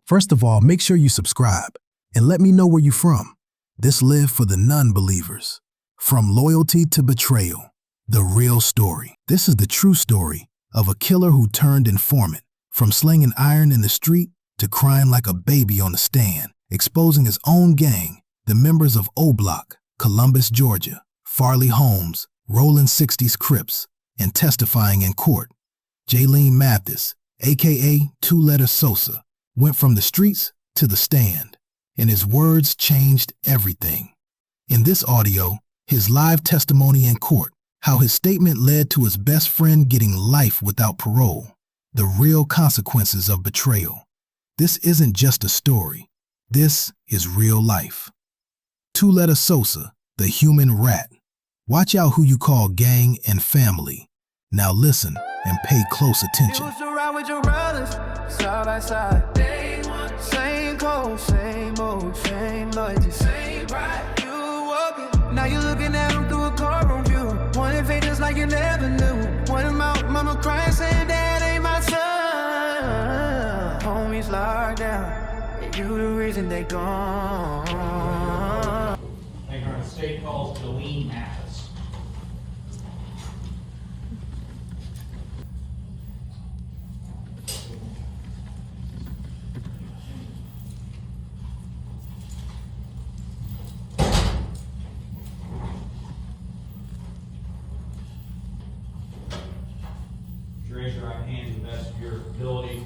First of all, make sure you subscribe and let me know where you're from. This live for the non-believers. From loyalty to betrayal, the real story. This is the true story of a killer who turned informant, from slinging iron in the street to crying like a baby on the stand, exposing his own gang, the members of O Block, Columbus, Georgia, Farley Holmes, Rolling 60s Crips, and testifying in court. Jaylene Mathis, aka Letter Sosa, went from the streets to the stand, and his words changed everything. In this audio, his live testimony in court, how his statement led to his best friend getting life without parole, the real consequences of betrayal. This isn't just a story. This is real life. Letter Sosa, the human rat. Watch out who you call gang and family. Now listen and pay close attention. You used to ride with your brothers, side by side. Same clothes, same old, same loyalty, same pride. You walking, now you looking at them through a courtroom view. One face just like you never knew. One mouth, mama crying, saying that ain't my son. Homies locked down, you the reason they gone. The state calls Jaylene Mathis. Raise your right hand to the best of your ability. Do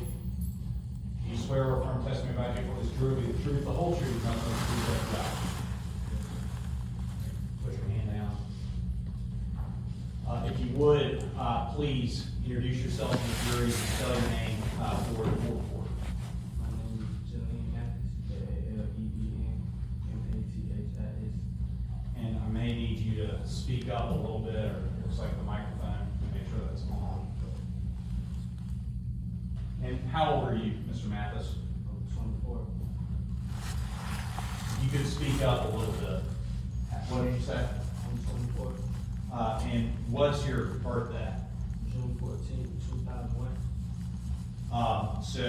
you swear or affirm testimony about you before this jury will be the truth, the whole truth, and nothing but the truth, so help you God? Put your hand down. If you would, please introduce yourself to the jury and spell your name for the court report. My name is Jaylene Mathis, Jaleenmathis. And I may need you to speak up a little bit, or it looks like the microphone, to make sure that's on. And how old are you, Mr. Mathis? I'm 24. You could speak up a little bit. What did you say? I'm 24. And what's your birthday? June 14, 2001. So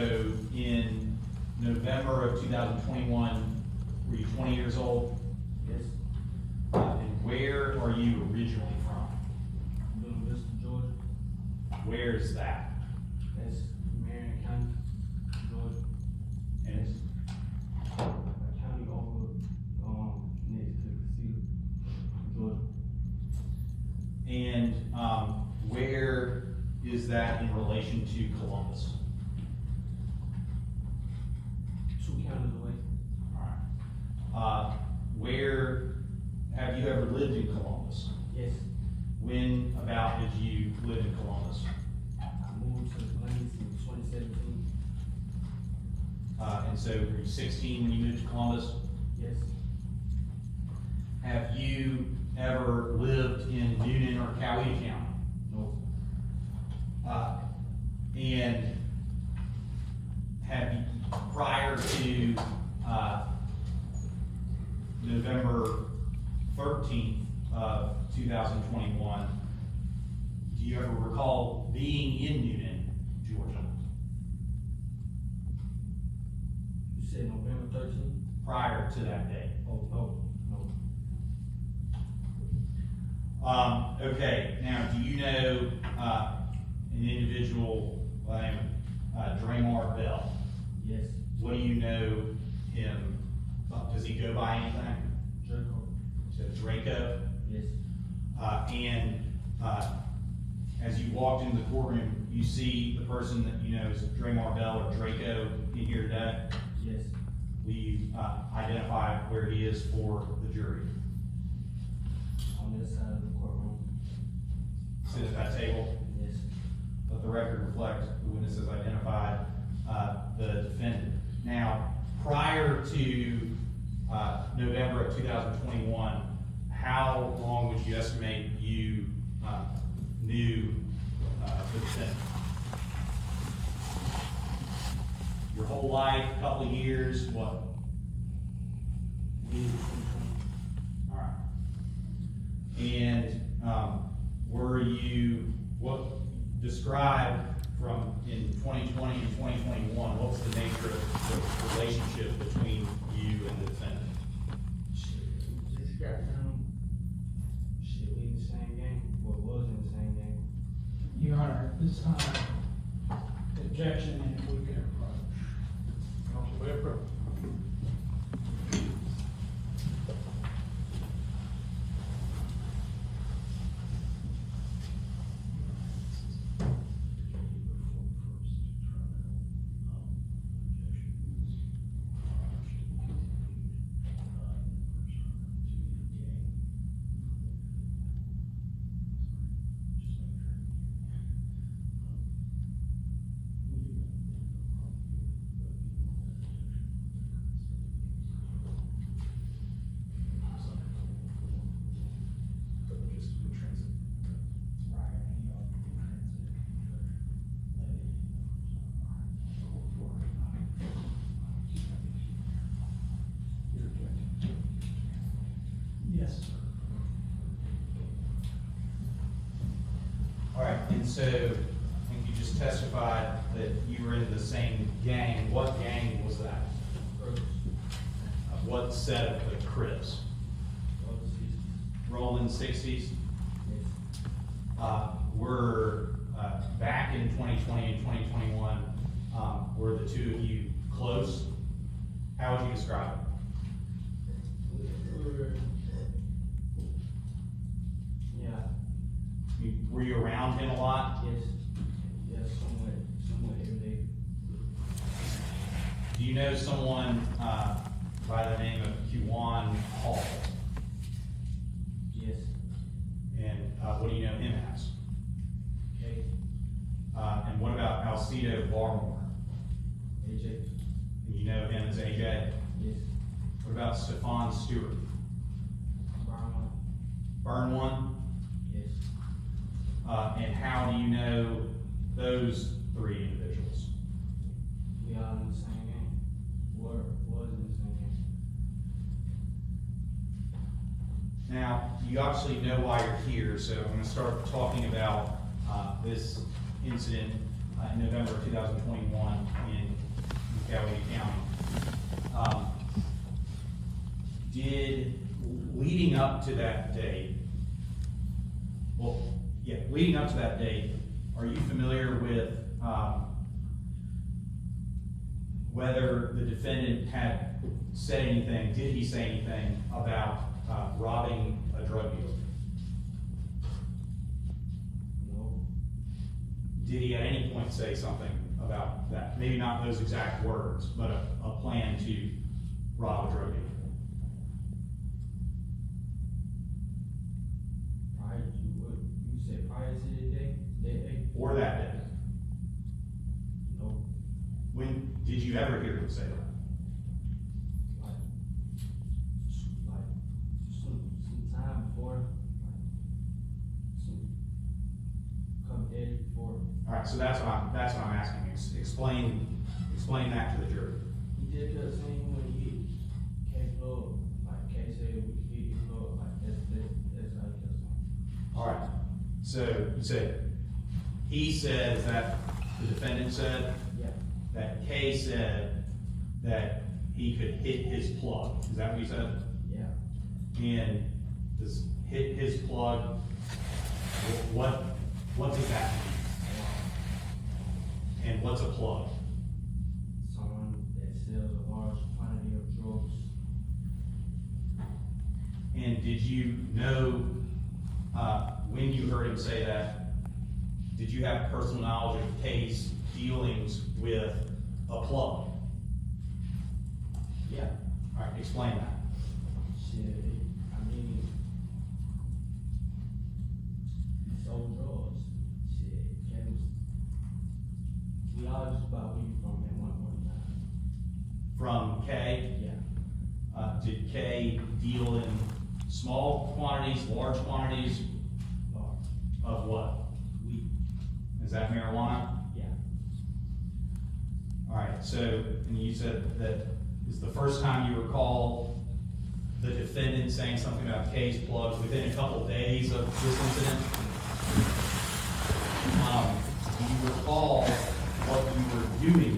in November of 2021, were you 20 years old? Yes. And where are you originally from? Little Vista, Georgia. Where is that? That's Marion County, Georgia. And it's A county over next to Casino, Georgia. And where is that in relation to Columbus? 2 counties away. All right. Where have you ever lived in Columbus? Yes. When about did you live in Columbus? I moved to Columbus in 2017. And so were you 16 when you moved to Columbus? Yes. Have you ever lived in Newnan or Coweta County? No. And have you, prior to November 13th of 2021, do you ever recall being in Newnan, Georgia? You said November 13th? Prior to that day? Oh, no. Okay, now do you know an individual by the name of Draymar Bell? Yes. What do you know him? Does he go by anything? Draco. So Draco? Yes. And as you walked into the courtroom, you see the person that you know is Draymar Bell or Draco in here today? Yes. Will you identify where he is for the jury? On this side of the courtroom. Sit at that table? Yes. Let the record reflect the witnesses identified the defendant. Now, prior to November of 2021, how long would you estimate you knew the defendant? Your whole life, a couple of years, what? All right. And describe from in 2020 and 2021, what was the nature of the relationship between you and the defendant? Shit, this goddamn, shit, we in the same game, what was in the same game. Your Honor, at this time, the objection and we can approach. Counsel may approach. Yes, sir. All right, and so, I think you just testified that you were in the same gang. What gang was that? First, What set of the Crips? all the seasons, Rolling 60s? yes. Were, back in 2020 and 2021, were the two of you close? How would you describe it? Yeah, Were you around him a lot? yes, yes, somewhat every day. Do you know someone, by the name of Kiwan Hall? Yes, And, what do you know him as? okay, And what about Alcido Barmore? AJ, And you know him as AJ? yes, What about Stephon Stewart? Brown, Burn one? yes, And how do you know those three individuals? we all in the same game, was in the same game. Now, you obviously know why you're here, so I'm gonna start talking about, this incident in November of 2021 in Coweta County. Leading up to that date, leading up to that date, are you familiar with, whether the defendant had said anything, did he say anything about, robbing a drug dealer? No, Did he at any point say something about that? Maybe not those exact words, but a plan to rob a drug dealer? prior to what, you said prior to the day? Or that day? No, When, did you ever hear him say that? like, some time before, some couple days before. All right, so that's what I'm asking. Explain that to the jury. He just kept saying when he came up, like Kay said, we could get his up, like that's how he kept saying. All right, so you said, he says that the defendant said, Yeah, that Kay said that he could hit his plug. Is that what you said? yeah, And does hit his plug, what does that mean? And what's a plug? someone that sells a large quantity of drugs. And did you know, when you heard him say that, did you have personal knowledge of Kay's dealings with a plug? Yeah, All right, explain that. shit, I mean, he sold drugs, shit, Kay was, we all just about where you from at one time. From Kay, did Kay deal in small quantities, large quantities Large, of what? weed, Is that marijuana? yeah, All right, so, and you said that is the first time you recall the defendant saying something about Kay's plug within a couple days of this incident? Do you recall what you were doing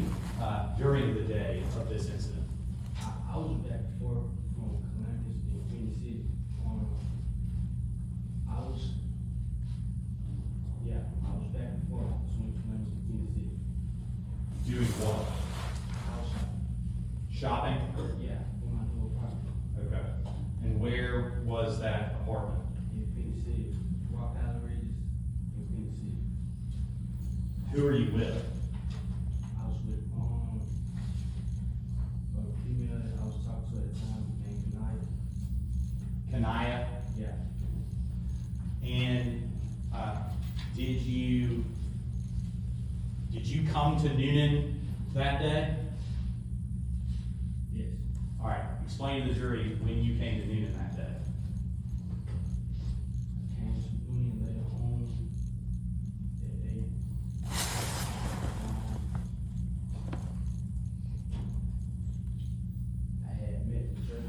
during the day of this incident? I was back and forth from Columbus to Phoenix City. I was back and forth between Columbus and Phoenix City. Doing what? I was Shopping? yeah, when I do a property Okay. And where was that apartment? in Phoenix City, Rock Island Ridges in Phoenix City. Who are you with? I was with a female that I was talking to at the time named Kanaya. Kanaya? Yeah. And, did you come to Noonan that day? Yes. All right, explain to the jury when you came to Noonan that day. Came to Union later on that day. I had met the church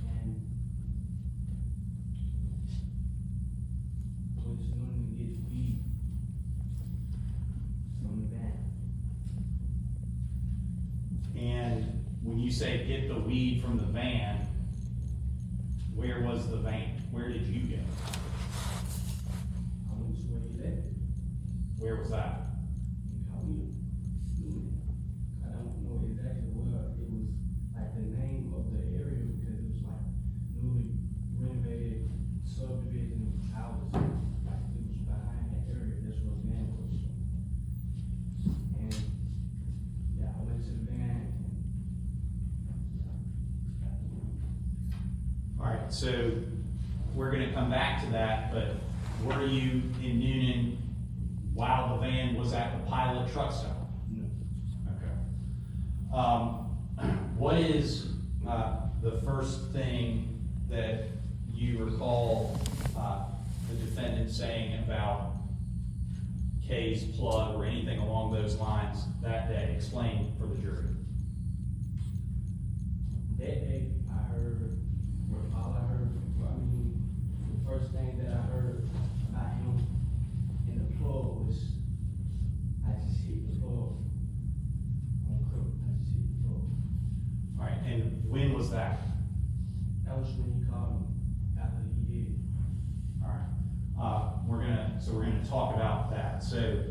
and went to Union to get weed from the van. And when you say get the weed from the van, where was the van? Where did you go? I went to where he left it. Where was that? How we do it. I don't know exactly where it was, like the name of the area, because it was like newly renovated subdivision houses. Like it was behind that area, that's where the van was. And, yeah, I went to the van and. All right, so we're gonna come back to that, but were you in Noonan while the van was at the pilot truck stop? No. Okay. What is, the first thing that you recall, the defendant saying about Kay's plug or anything along those lines that day? Explain for the jury. That day, I heard, all I heard, the first thing that I heard about him in the plug was, I just hit the plug on Crips. I just hit the plug. All right, and when was that? That was when he called me after he did it. All right, we're gonna talk about that. So,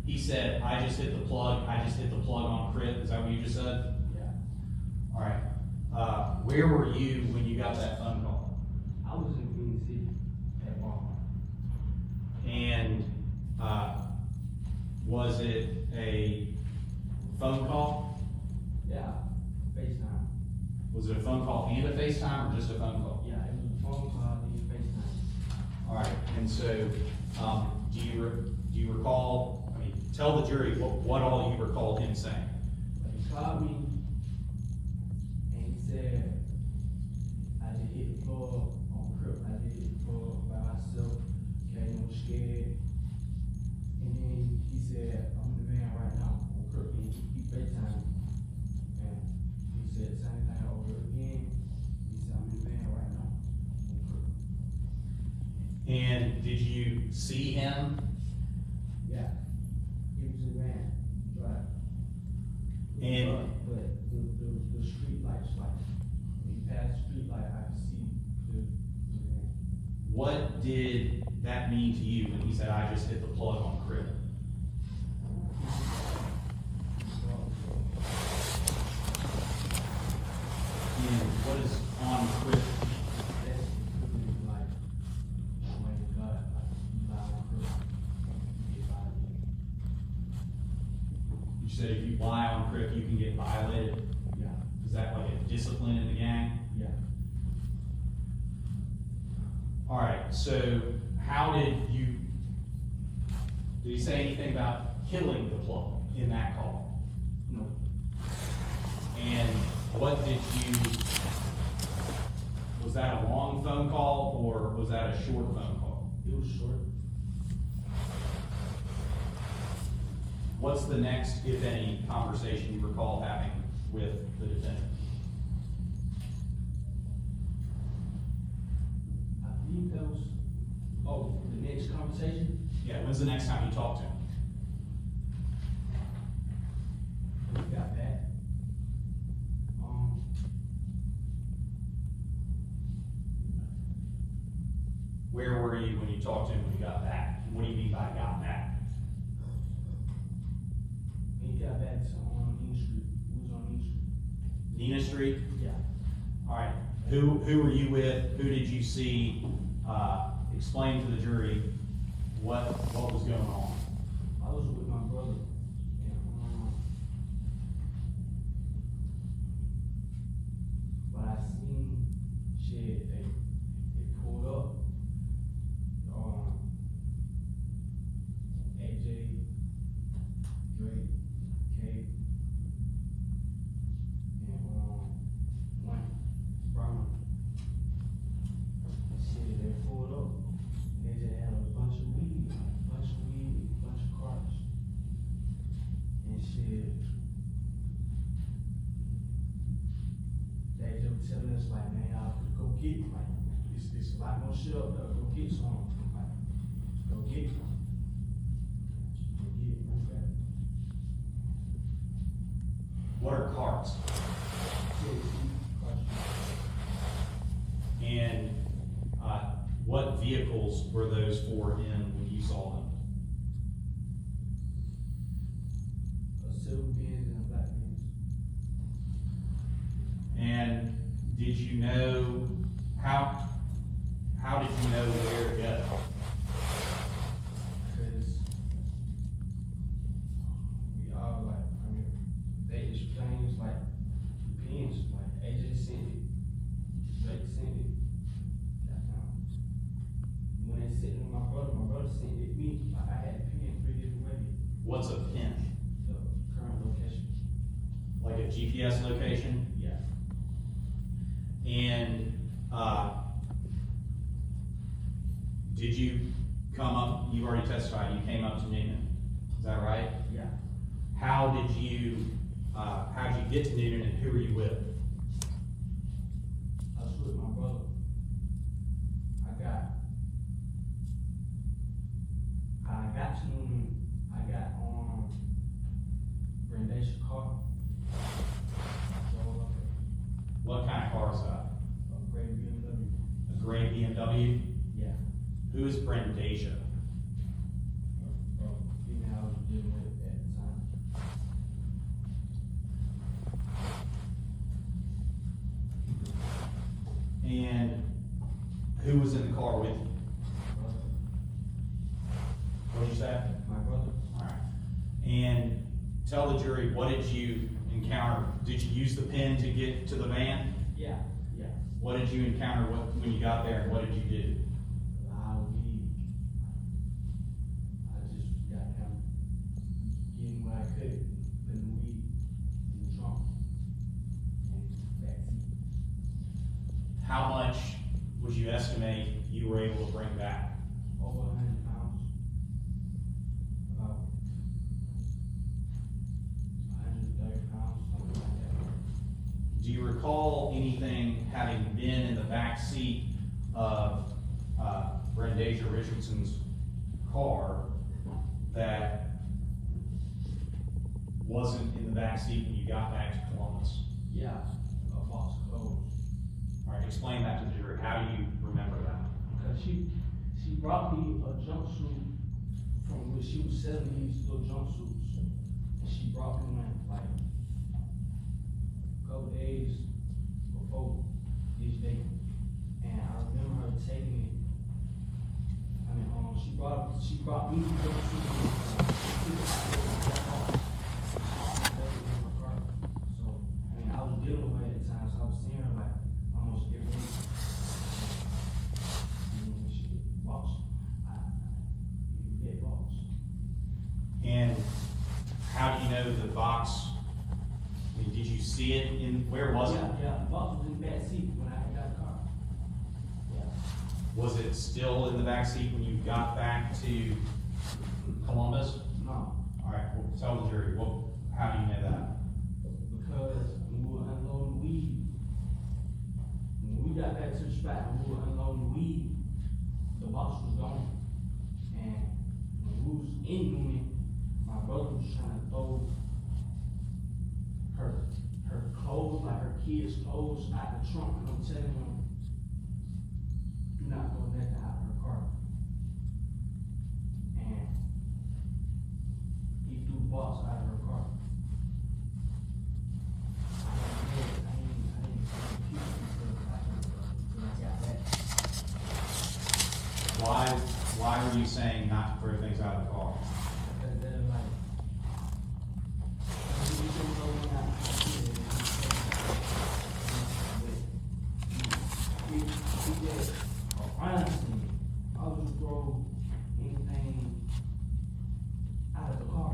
he said, I just hit the plug on Crips, is that what you just said? Yeah. All right, where were you when you got that phone call? I was in Phoenix City at Walmart. And, was it a phone call? Yeah, FaceTime. Was it a phone call and a FaceTime or just a phone call? Yeah, it was a phone call, then FaceTime. All right, and so, do you recall, I mean, tell the jury what all you recall him saying? But he called me and he said, I just hit the plug on Crips. I just hit the plug by myself, came on scared. And then he said, I'm in the van right now on Crips. And he FaceTime me. And he said the same thing over again. He said, I'm in the van right now on Crips. And did you see him? Yeah, he was in the van, driving. And- But the street lights, like, when you pass the street light, I could see the van. What did that mean to you when he said, I just hit the plug on Crips? And what is on Crips? That's like, oh my God, like, you lie on Crips, you get violated. You said if you lie on Crips, you can get violated. Yeah, Is that like a discipline in the gang? yeah. All right, so how did he say anything about killing the plug in that call? No, And what did was that a long phone call or was that a short phone call? it was short. What's the next, if any, conversation you recall having with the defendant? I believe that was, oh, the next conversation? Yeah, when's the next time you talked to him? Where were you when you talked to him when you got back? And what do you mean by got back? When he got back to Nina Street, we was on Nina Street. Nina Street? Yeah. All right. Who were you with? Who did you see? Explain to the jury what was going on. I was with my brother. And, but I seen shit, they pulled up. AJ, Drake, K, and Wayne, Brown. Shit, they pulled up. They just had a bunch of weed, bunch of carts. And shit. They just were telling us like, man, y'all go get it. Like, it's a lot more shit up there. Go get some. Like, go get it. Go get it. Move that. What are carts? And what vehicles were those four in when you saw them? A silver Benz and a black Benz. And did you know how did you know where to go? Cause we all like, I mean, they exchanged like pins, like AJ sent it, Drake sent it. When they sent it to my brother sent it to me, like I had a pin 3 different ways, What's a pin? the current location. Like a GPS location? Yeah. And did you come up, you already testified, you came up to Newnan, is that right? Yeah. How'd you get to Newnan and who were you with? I was with my brother. I got to him, I got on Brendacia's car. So, What kind of car is that? a gray BMW. A gray BMW? Yeah. Who is Brendacia? Female I was dealing with at the time. And who was in the car with you? Brother. What did you say? My brother. Alright. And tell the jury, what did you encounter? Did you use the pen to get to the van? Yeah. What did you encounter when you got there, and what did you do? A lot of weed. I just got him getting what I could, putting the weed in the trunk and backseat. How much would you estimate you were able to bring back? Over 100 pounds. About 130 pounds, something like that. Do you recall anything having been in the back seat of Brendacia Richardson's car that wasn't in the back seat when you got back to Columbus? Yeah, a box of clothes. All right, explain that to the jury. How do you remember that? Because she brought me a jumpsuit from when she was selling these little jumpsuits. And she brought me one like a couple days before this date. And I remember her taking it. I mean, she brought me the jumpsuit. So, I mean, I was dealing with her at the time, so I was seeing her like almost every week. And how do you know the box? I mean, did you see it in, where was it? Yeah, the box was in the back seat when I got the car. Yeah. Was it still in the back seat when you got back to Columbus? No, All right, well, tell the jury, how do you know that? because when we were unloading weed, when we got back to the spot, when we were unloading weed, the box was gone. And when we was in Newnan, my brother was trying to throw her clothes, like her kids' clothes, out the trunk, and I'm telling him, do not throw nothing out of her car. box out of her car. I didn't until I got back. Why were you saying not to throw things out of the car? Because they're like, you can go when I did it. We did a crime scene. I would just throw anything out of the car.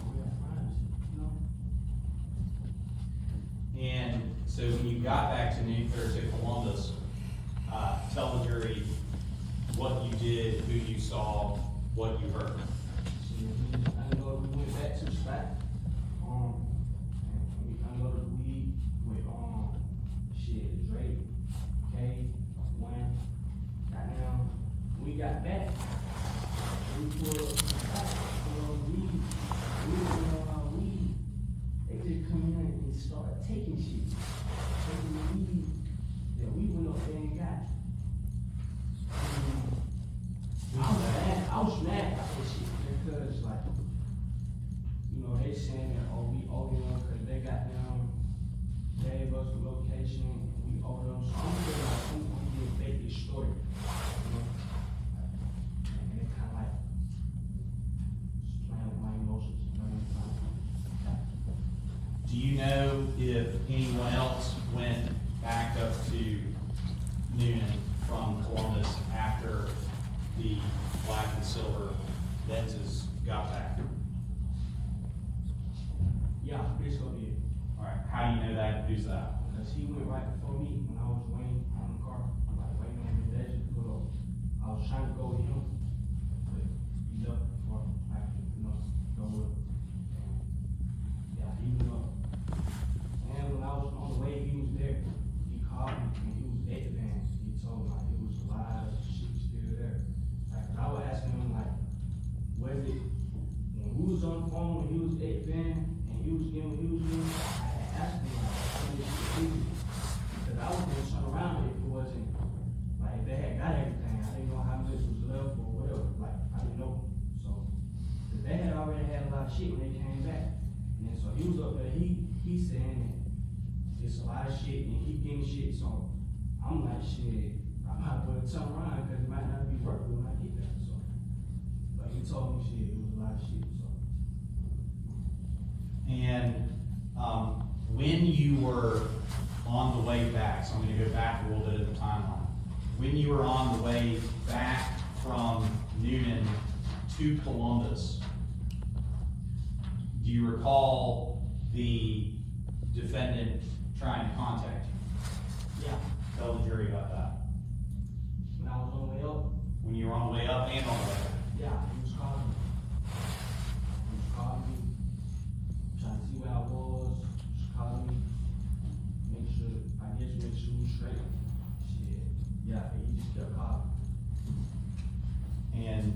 We're at a crime scene, you know? And so when you got back to Columbus, tell the jury what you did, who you saw, what you heard. I know we went back to the spot, and we unloaded the weed with, Drake, K, Wayne. Goddamn, we got back. We pulled up to the spot, weed. They just come in and start taking shit. Taking the weed that we went up there and got. I was mad about this shit because, like, you know, they saying that, oh, we owe them because they got them, gave us the location and we owe them. So I'm feeling like we didn't fake this story, you know? And it's kind of like, just playing with my emotions. Do you know if anyone else went back up to Noonan from Columbus after the black and silver Benzes got back? Yeah, Briscoe did. All right, how do you know that? Who's that? Because he went right before me when I was waiting on the car, like waiting on the desert to pull up. I was trying to go with him, but he left before I could, go with him. Yeah, he went up. And when I was on the way, he was there. He called me and he was at the van. He told me like it was a lot of shit still there. Like I was asking him like, was it when we was on the phone when he was at the van and he was getting what he was doing? I had asked him like, what did you do? Because I was gonna turn around if it wasn't like if they had got everything. I didn't know how much was left or whatever. Like I didn't know. So cause they had already had a lot of shit when they came back. And so he was up there. He's saying that it's a lot of shit and he getting shit. So I'm like, shit, I might as well turn around because it might not be worth it when I get there. So, but he told me shit, it was a lot of shit. So, And when you were on the way back, so I'm going to go back a little bit in the timeline. When you were on the way back from Noonan to Columbus, do you recall the defendant trying to contact you? yeah, Tell the jury about that. when I was on the way up, When you were on the way up and on the way back. yeah, he was calling me. He was calling me, trying to see where I was, just calling me, make sure he was straight. Shit, yeah, he just kept calling. And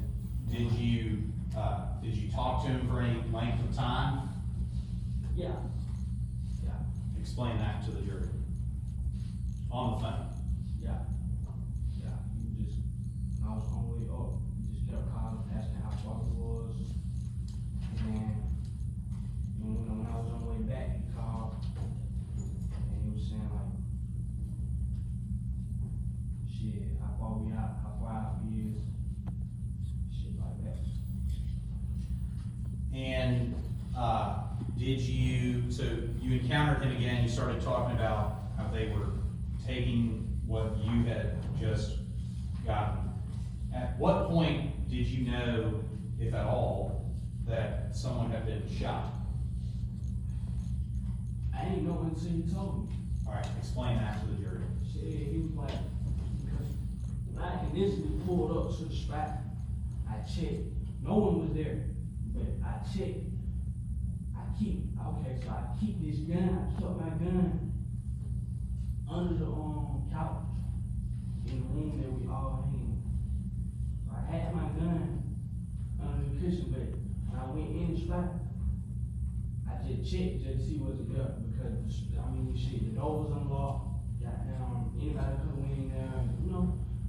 did you talk to him for any length of time? Yeah, yeah, Explain that to the jury. On the phone. yeah, yeah, he just, when I was on the way up, he just kept calling, asking how far it was. And then, when I was on the way back, he called, and he was saying like, shit, how far out we is, shit like that. And so you encountered him again, you started talking about how they were taking what you had just gotten. At what point did you know, if at all, that someone had been shot? I didn't know until he told me. All right, explain that to the jury. Shit, he was like, because when I initially pulled up to the spot, I checked. No one was there, but I checked. So I keep this gun, I kept my gun under the couch in the room that we all in. So I had my gun under the cushion, but when I went in the spot, I just checked just to see what's there because shit, the door was unlocked. Goddamn, anybody could have went in there,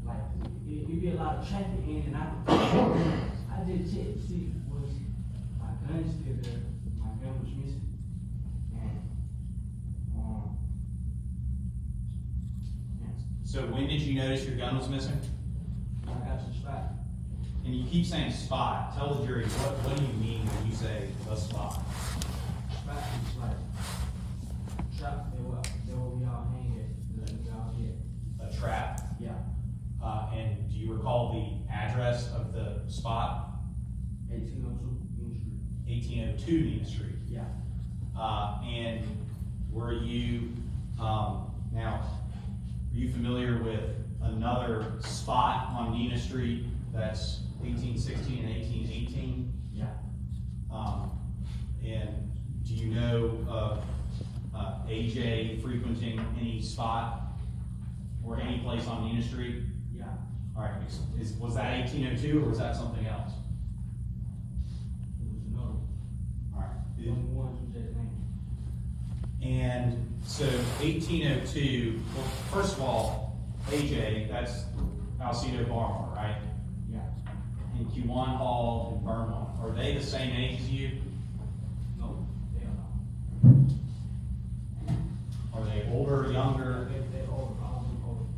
like it'd be a lot of traffic in and out. I just checked to see was my gun still there. So when did you notice your gun was missing? I got to the spot. And you keep saying spot. Tell the jury, what do you mean when you say a spot? Spot is like, trap, they were we all hang at, we all get. A trap? Yeah, And do you recall the address of the spot? 1802 Union Street. 1802 Nina Street. Yeah. And were you, now, are you familiar with another spot on Nina Street that's 1816 and 1818? Yeah. And do you know of AJ frequenting any spot or any place on Nina Street? Yeah. All right, was that 1802 or was that something else? It was another. All right. The only one who said his name. And so 1802, well, first of all, AJ, that's Alcido Barmore, right? Yeah. And Kiwan Hall and Burnham, are they the same age as you? No, they are not. Are they older, younger? They're older, all of them older.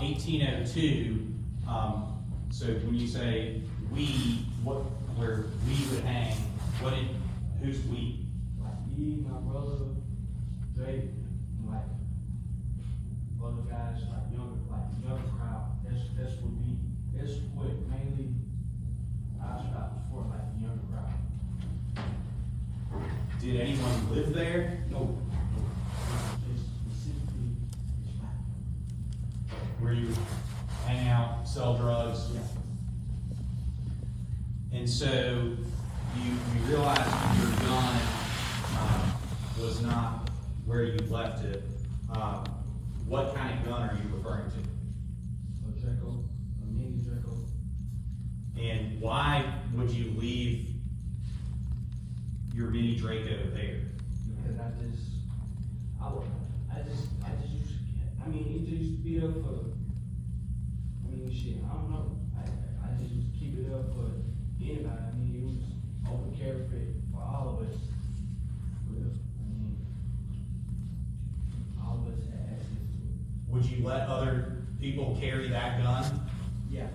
1802, so when you say we, where we would hang, who's we? Like me, my brother, Drake, and like other guys, like younger crowd. That's what mainly our spot was for, like the younger crowd. Did anyone live there? No. Just specifically the spot. Where you hang out, sell drugs? Yeah. And so you realized your gun was not where you left it. What kind of gun are you referring to? A Draco, a mini Draco. And why would you leave your mini Draco there? Because it just used to be there for, shit, I don't know. I just used to keep it up for anybody. It was open carry for all of us. All of us had access to it. Would you let other people carry that gun? Yeah.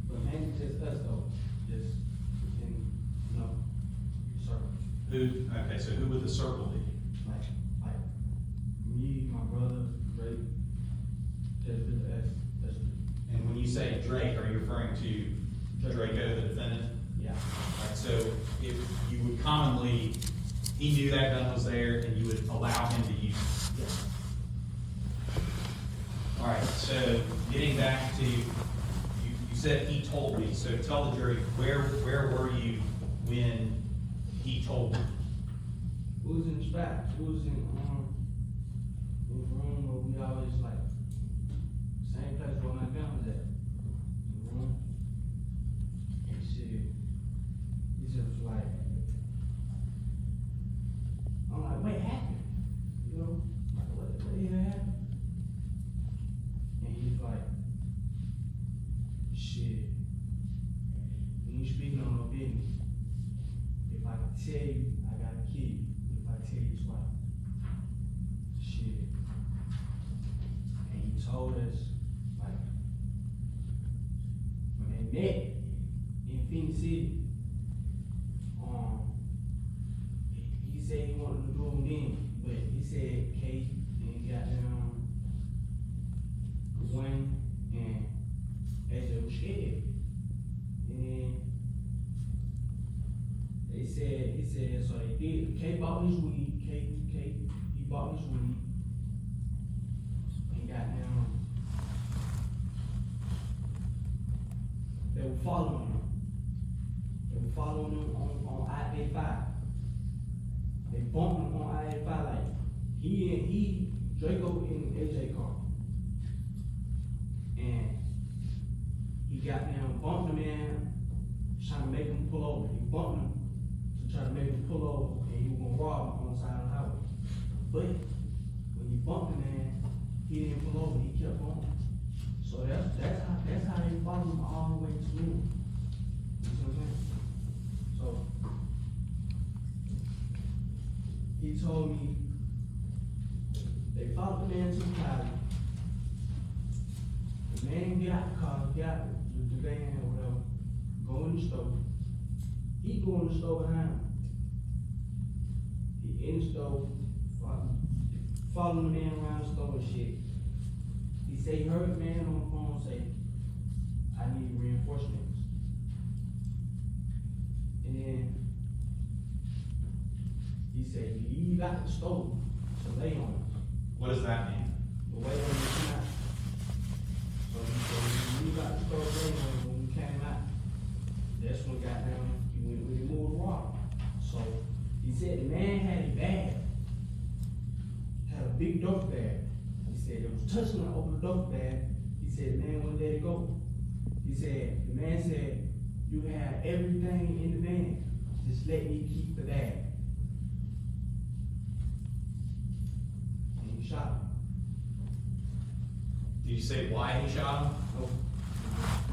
But mainly just us though, just within, circle. Okay, so who would the circle be? Like me, my brother, Drake, just us. And when you say Drake, are you referring to Draco, the defendant? Yeah. Right, so if you would commonly, he knew that gun was there and you would allow him to use it. Yeah. All right, so getting back to, you said he told me, so tell the jury, where were you when he told you? It was in the spot. It was in the room where we always like, same place where my gun was at. The room. And shit, he just was like, I'm like, what happened? Like, what the hell happened? And he's like, shit, when you speaking on no business, if I can tell you, I gotta kill you. If I tell you twice, shit. And he told us, like, when they met in Phoenix City, he said he wanted to do them then, but he said Kate and got them Wayne and AJ was scared. And then he said, so they did. Kate bought his weed. He bought his weed. And got down. They were following him. They were following him on I-85. They bumped him on I-85 like he Draco in AJ car. And he got down, bumped him in, trying to make him pull over. He bumped him to try to make him pull over, and he was gonna rob him on the side of the highway. But when he bumped him in, he didn't pull over, he kept going. So that's how they followed him all the way to the room. You see what I'm saying? So he told me They followed the man to the closet. The man get out the car, get out the van or whatever, go in the store. He go in the store behind him. He in the store, following the man around the store and shit. He said he heard the man on the phone say, I need reinforcements. And then he said, you leave out the store to lay on it. What does that mean? The way on the tonight. So he said, you leave out the store to lay on it. When we came out, that's when he went with the moved water. So he said the man had a bag, had a big duffel bag. He said it was touching to open the duffel bag. He said the man wouldn't let it go. He said, the man said, you have everything in the van. Just let me keep the bag. And he shot him. Did you say why he shot him? No,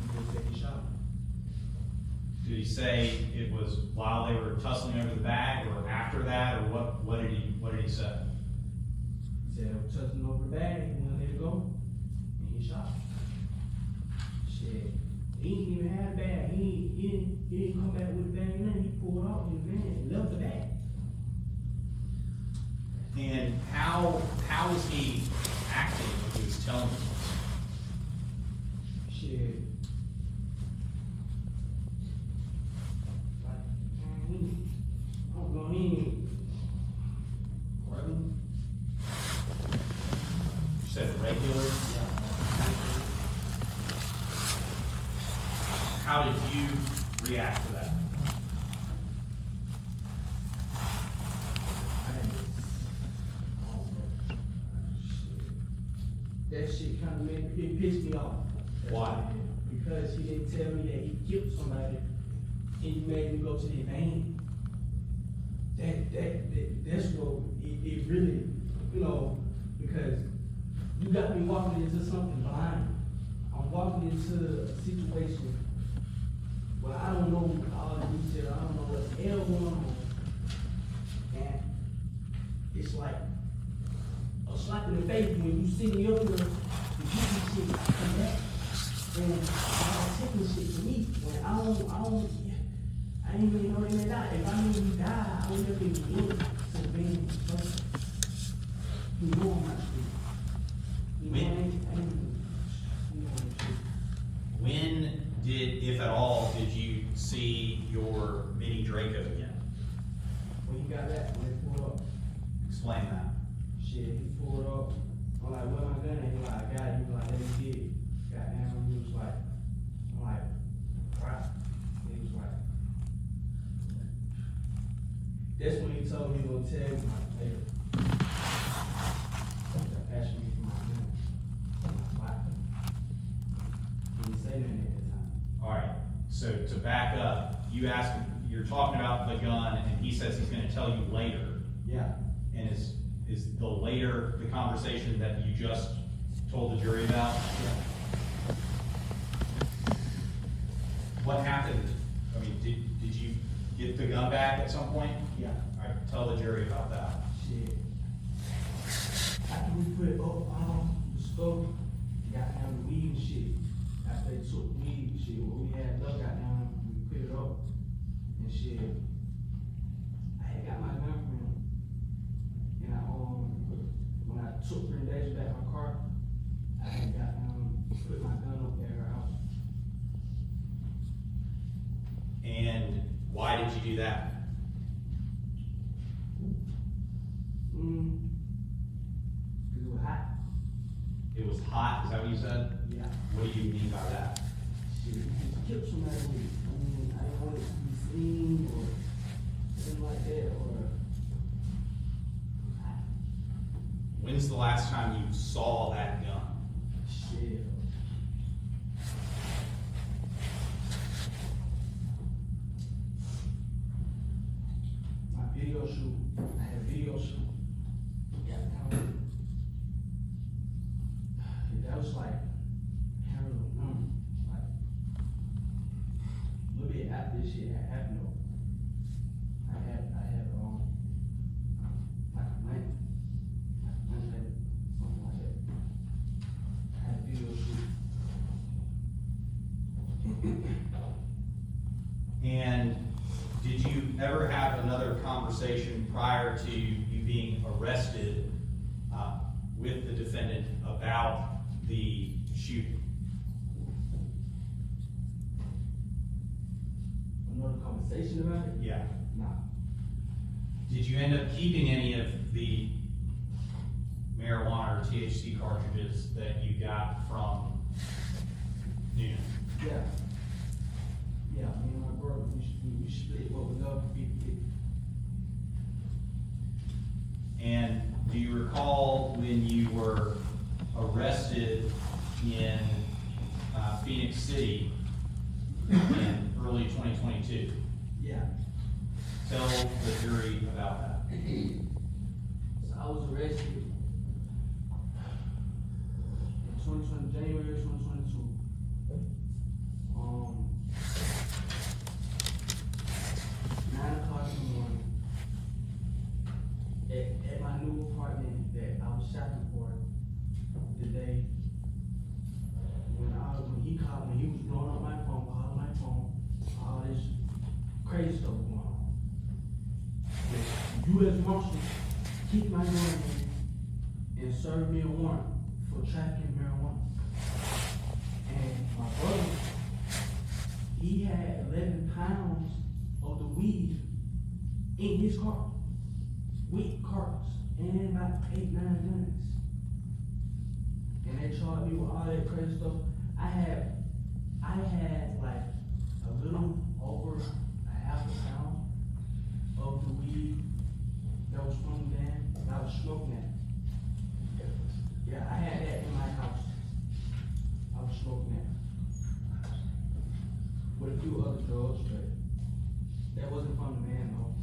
he just said he shot him. Did he say it was while they were tussling over the bag, or after that, or what did he say? He said, I was touching over the bag, he wouldn't let it go, and he shot him. Shit, he didn't even have a bag. He didn't come back with the bag, nothing. He pulled out his van and left the bag. And how was he acting when he was telling you this? Shit. Like, I don't know, he ain't. Pardon? You said regular? How did you react to that? That shit kind of it pissed me off. Why? Because he didn't tell me that he killed somebody, and he made me go to the van. That's what it really, you know, because you got me walking into something blind. I'm walking into a situation where I don't know all the details, I don't know what's hell going on. And it's like a slap in the face when you see me up there, you get this shit come back. And I'm taking shit to me when I ain't really know they may die. If I knew he died, I would never even do it. So then, you know I'm not shit. You know, I ain't you know I'm shit. When did, if at all, did you see your mini Draco again? When he got that, when they pulled up, Explain that. shit, he pulled up. I'm like, where my gun at? He like, I got it. He was like, let me get it. Goddamn, he was like, I'm like, crap. He was like, that's when he told me he was gonna tell me later. Asked me for my gun. Why? He didn't say nothing at the time. All right, so to back up, you're talking about the gun, and he says he's gonna tell you later. Yeah. And is the later the conversation that you just told the jury about? Yeah. What happened? I mean, did you get the gun back at some point? Yeah. All right, tell the jury about that. Shit. After we put it up the stove, got down the weed and shit. After they took weed and shit, what we had left got down, we put it up and shit. I had got my gun from him. And when I took Rendasia back my car, I had got put my gun up at her house. And why did you do that? Cause it was hot. It was hot, is that what you said? Yeah. What do you mean by that? Shit, just killed somebody with it. I mean, I didn't want it to be seen or something like that, or. When's the last time you saw that gun? Shit. My video shoot, I had a video shoot. Yeah, that was like, I don't know, like, a little bit after this shit had happened though. I had like a month later. Did you ever have another conversation prior to you being arrested with the defendant about the shooting? Another conversation about it? Yeah. Nah. Did you end up keeping any of the marijuana or THC cartridges that you got from Newton? Yeah. Yeah, me and my brother, we split what was up 50. And do you recall when you were arrested in Phoenix City in early 2022? Yeah. Tell the jury about that. So I was arrested in January 2022. 9 o'clock in the morning. At my new apartment that I was shopping for the day. When he called me, he was blowing up my phone, calling my phone, all this crazy stuff going on. The U.S. Marshals kicked my door in and served me a warrant for trafficking marijuana. And my brother, he had 11 pounds of the weed in his car. Weed carts and about 8, 9 guns. And they charged me with all that crazy stuff. I had like a little over a half a pound of the weed that was from the van, and I was smoking that. Yeah, I had that in my house. I was smoking that. With a few other drugs, but that wasn't from the man though.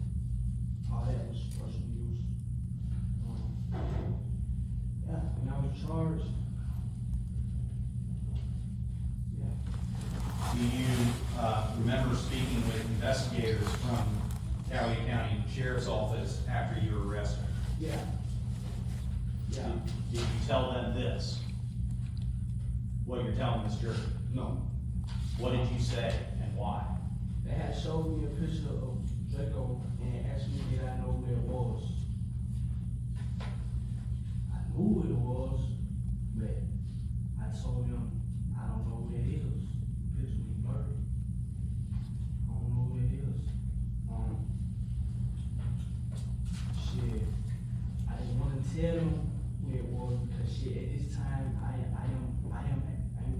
All that was personal use. Yeah, and I was charged. Yeah. Do you remember speaking with investigators from Coweta County Sheriff's Office after you were arrested? Yeah. Yeah. Did you tell them this? What you're telling this jury? No. What did you say and why? They had showed me a picture of Draco and asked me did I know who it was. I knew who it was, but I told him I don't know who that is. The picture was blurry. I don't know who that is. Shit. I didn't want to tell him who it was because shit, at this time I am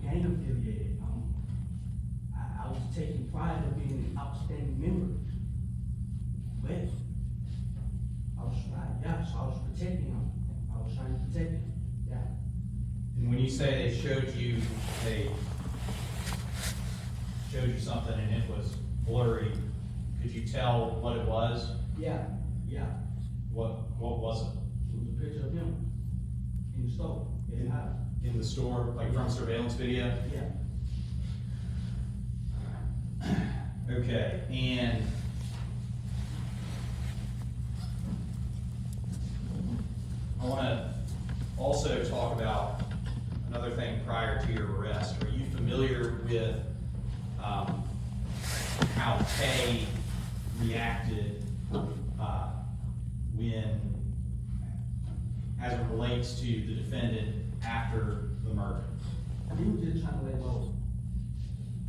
gang affiliated. I was taking pride of being an outstanding member. But I was protecting him. I was trying to protect him. Yeah. And when you say they showed you something and it was blurry, could you tell what it was? Yeah. Yeah. What was it? It was a picture of him in the store. In the store, like from surveillance video? Yeah. Okay, and I want to also talk about another thing prior to your arrest. Are you familiar with how Kay reacted when, as it relates to the defendant after the murder? He was just trying to lay low.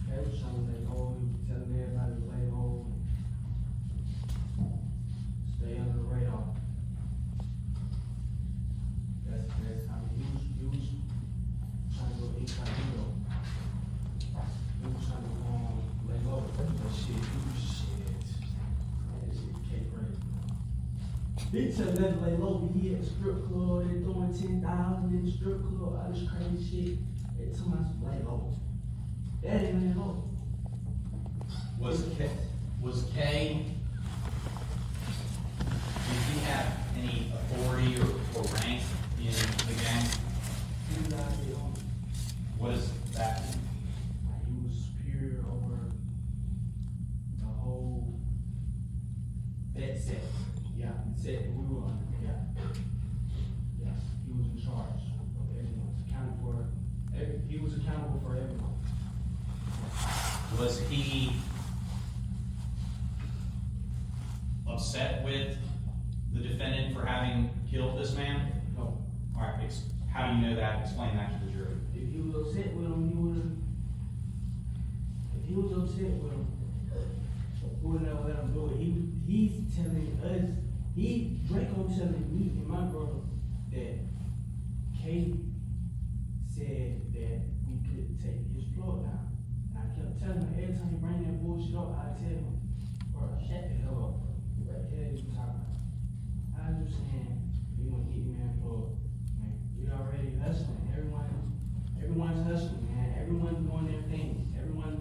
He was trying to lay low. He was telling everybody to lay low. Stay under the radar. That's I mean, he was trying to go incognito. He was trying to lay low. But shit, that shit came crazy. They tell them to lay low. We here at the strip club. They're doing 10,000 in the strip club. All this crazy shit. They tell us to lay low. That ain't laying low. Was Kay, did he have any authority or rank in the gang? He was out there on. What does that mean? He was superior over the whole that set. Yeah, the set that we were under. Yeah. Yeah. He was in charge of everyone. He was accountable for everyone. Was he upset with the defendant for having killed this man? No. All right, how do you know that? Explain that to the jury. If he was upset with him, he would've, if he was upset with him, he wouldn't have let him do it. He's telling us, Draco telling me and my brother that Kay said that we could take his floor down. And I kept telling him, every time he bring that bullshit up, I tell him, bro, shut the hell up. What the hell you talking about? I was just saying, we gonna hit him man floor. Man, we already hustling. Everyone's hustling, man. Everyone's doing their thing. Everyone,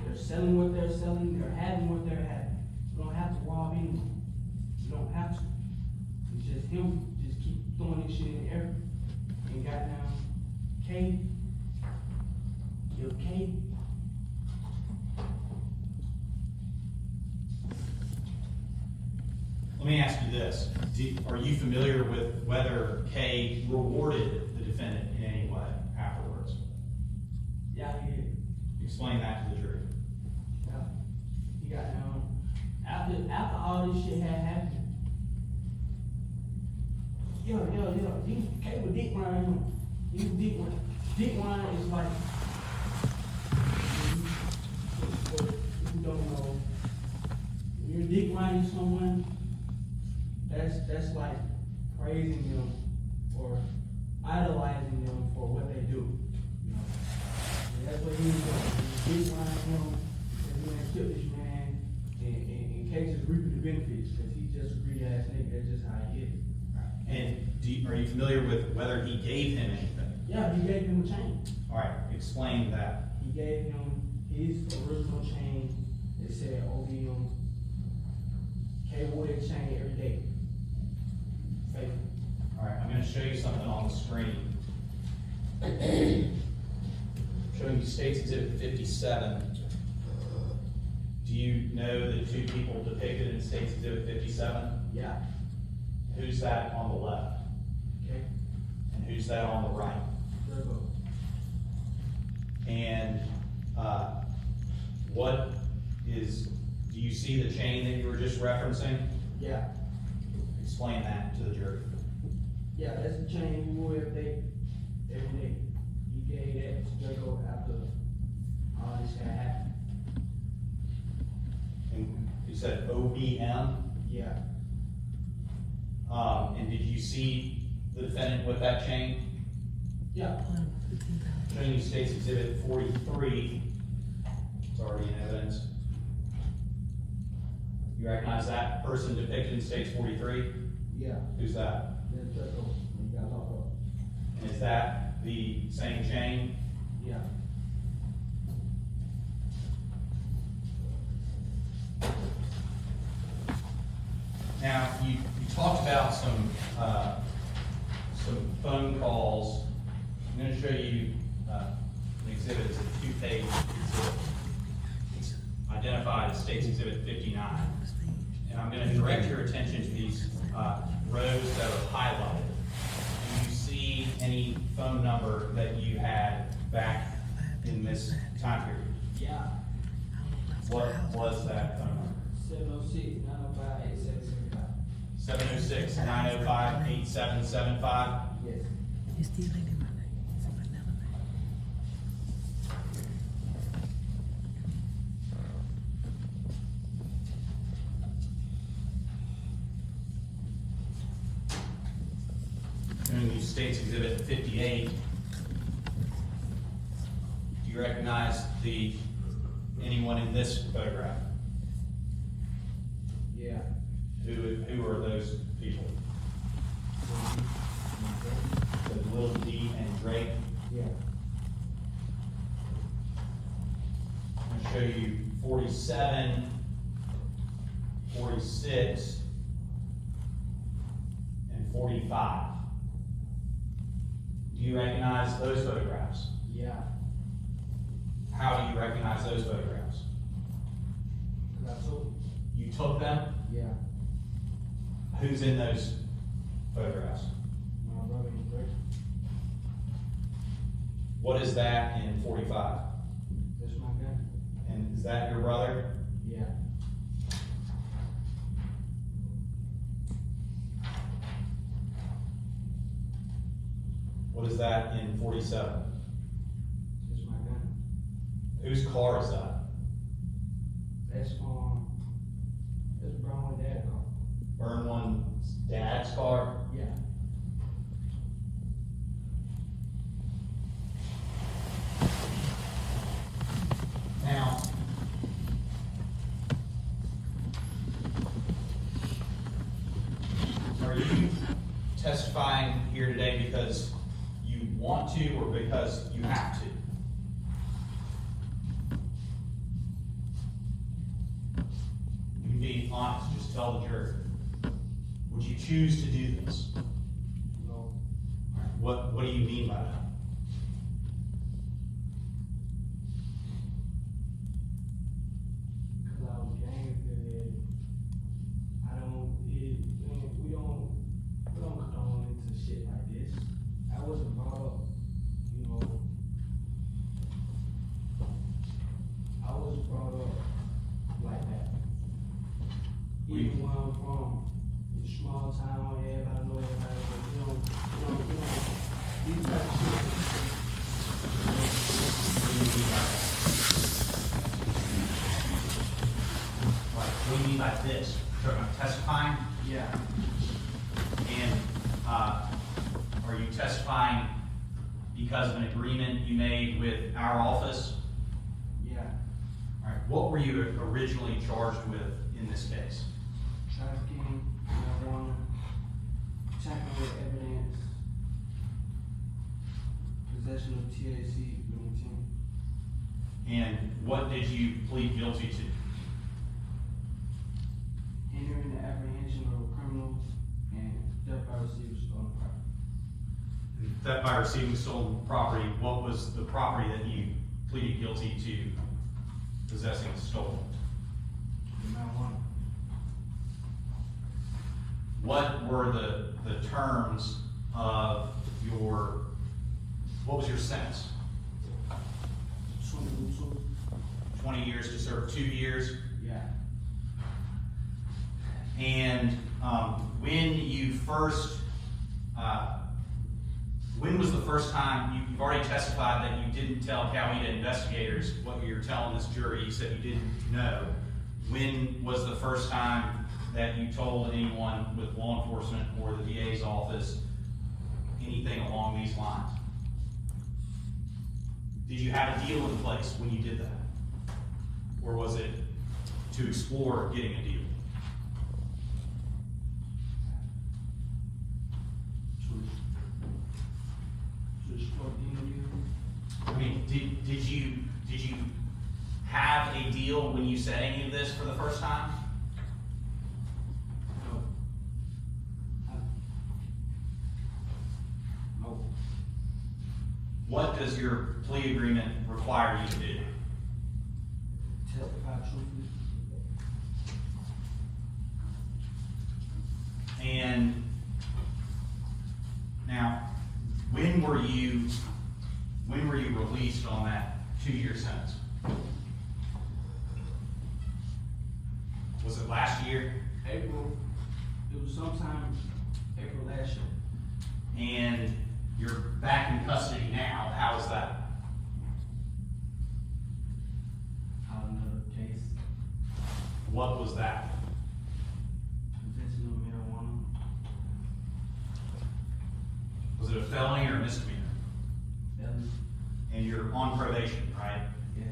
they're selling what they're selling. They're having what they're having. You don't have to rob anyone. You don't have to. It's just him. Just keep throwing this shit in the air. And goddamn, K. Yo, K. Let me ask you this. Are you familiar with whether Kay rewarded the defendant in any way afterwards? Yeah, he did. Explain that to the jury. Yeah. He got after all this shit had happened. Yo, K was dick riding him. He was dick riding. Dick riding is like, if you don't know, when you're dick riding someone, that's like praising them or idolizing them for what they do. You know? And that's what he was doing. He was dick riding him, and then killed this man, and in cases reaping the benefits, because he's just a greedy ass nigga. That's just how he is. And are you familiar with whether he gave him anything? Yeah, he gave him a chain. All right, explain that. He gave him his original chain that said OBM. K wore that chain every day. Faithful. All right, I'm going to show you something on the screen. Showing you State's Exhibit 57. Do you know the two people depicted in State's Exhibit 57? Yeah. Who's that on the left? Okay. And who's that on the right? Virgo. And do you see the chain that you were just referencing? Yeah. Explain that to the jury. Yeah, that's the chain he wore every day. Every day. He gave that to Draco after all this had happened. And you said OBM? Yeah. And did you see the defendant with that chain? Yeah. Showing you State's Exhibit 43. It's already in evidence. You recognize that person depicted in State's 43? Yeah. Who's that? That's Draco. He got locked up. And is that the same chain? Yeah. Now, you talked about some phone calls. I'm going to show you an exhibit. It's a two-page exhibit. It's identified as State's Exhibit 59. And I'm going to direct your attention to these rows that are highlighted. Do you see any phone number that you had back in this time period? Yeah. What was that phone number? 706-905-8775. 706-905-8775. Yes. It's still ain't in my name. It's in my another name. And you State's Exhibit 58. Do you recognize anyone in this photograph? Yeah. Who are those people? The Little D and Drake. Yeah. I'm going to show you 47, 46, and 45. Do you recognize those photographs? Yeah. How do you recognize those photographs? Cause I told You took them? yeah. Who's in those photographs? My brother and Drake. What is that in 45? That's my gun. And is that your brother? Yeah. What is that in 47? That's my gun. Whose car is that? That's Brown Dad car. Burn one's dad's car? Yeah. Now, are you testifying here today because you want to or because you have to? You can be honest, just tell the jury. Would you choose to do this? No. All right, what do you mean by that? Cause I was gang affiliated. We don't condone into shit like this. I wasn't brought up, you know. I wasn't brought up like that. Even where I'm from, it's a small town, everybody know everybody, but these type of shit. What do you mean by this? You're talking about testifying? Yeah. And, are you testifying because of an agreement you made with our office? Yeah. All right, what were you originally charged with in this case? Trafficking, marijuana, tampering with evidence, possession of THC, nicotine. And what did you plead guilty to? Hindering the apprehension of criminals and theft by receiving stolen property. Theft by receiving stolen property, what was the property that you pleaded guilty to possessing stolen? The marijuana. What were the terms of what was your sentence? 22. 20 years to serve 2 years? Yeah. And when you first, when was the first time, you've already testified that you didn't tell Coweta investigators what you were telling this jury, you said you didn't know. When was the first time that you told anyone with law enforcement or the DA's office anything along these lines? Did you have a deal in place when you did that? Or was it to explore getting a deal? I mean, did you have a deal when you said any of this for the first time? No. No. What does your plea agreement require you to do? Testify truthfully. And now, when were you released on that 2-year sentence? Was it last year? April, it was sometime April last year. And you're back in custody now. How is that? Out another case, What was that? possession of marijuana. Was it a felony or a misdemeanor? Felony. And you're on probation, right? Yes.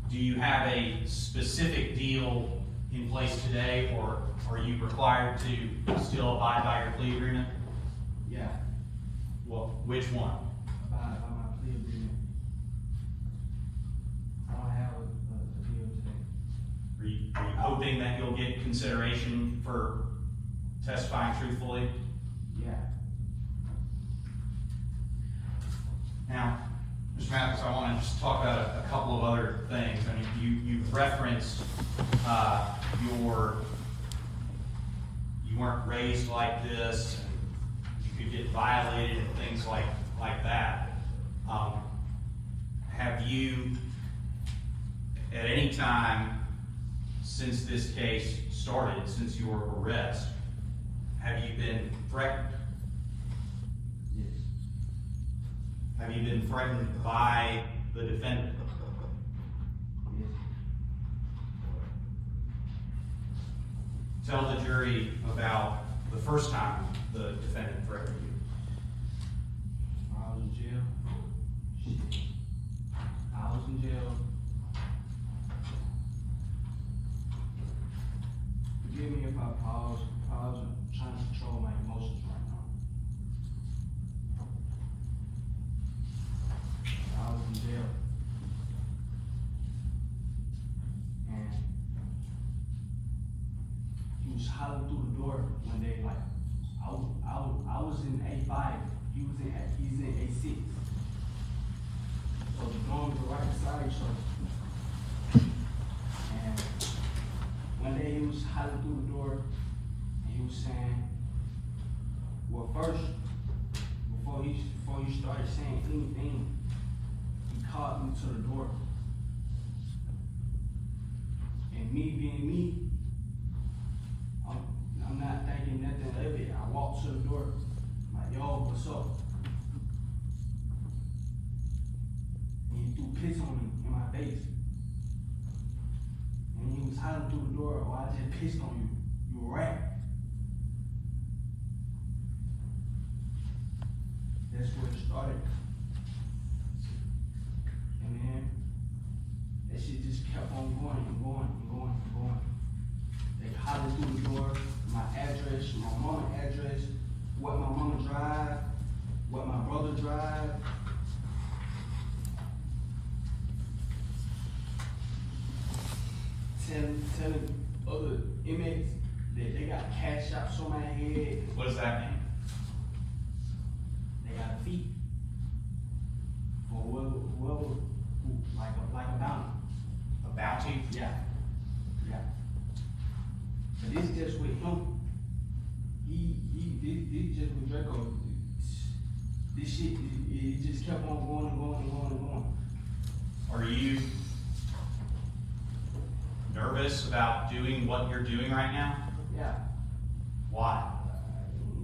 Do you have a specific deal in place today, or are you required to still abide by your plea agreement? Yeah. Well, which one? By my plea agreement. I don't have a deal today. Are you hoping that you'll get consideration for testifying truthfully? Yeah. Now, Mr. Mathis, I want to just talk about a couple of other things. I mean, you've referenced you weren't raised like this, and you could get violated and things like that. Have you, at any time since this case started, since your arrest, have you been threatened? Yes. Have you been threatened by the defendant? Yes. Tell the jury about the first time the defendant threatened you. I was in jail. Shit. I was in jail. Forgive me if I pause. I'm trying to control my emotions right now. I was in jail. And he was hollering through the door one day like, I was in A5. He's in A6. So the dorms were right beside each other. And one day he was hollering through the door and he was saying, well, first, before he started saying anything, he called me to the door. And me being me, I'm not thinking nothing of it. I walked to the door, like, yo, what's up? And he threw piss on me in my face. And he was hiding through the door, oh, I just pissed on you. You a rat. That's where it started. And then that shit just kept on going and going and going and going. They hollered through the door, my address, my mama's address, what my mama drive, what my brother drive. Telling other inmates that they got cash shops on my head. What does that mean? They got a fee for whoever who, like a bounty. A bounty? Yeah. But this just with him. This just with Draco. This shit, it just kept on going and going and going and going. Are you nervous about doing what you're doing right now? Yeah. Why?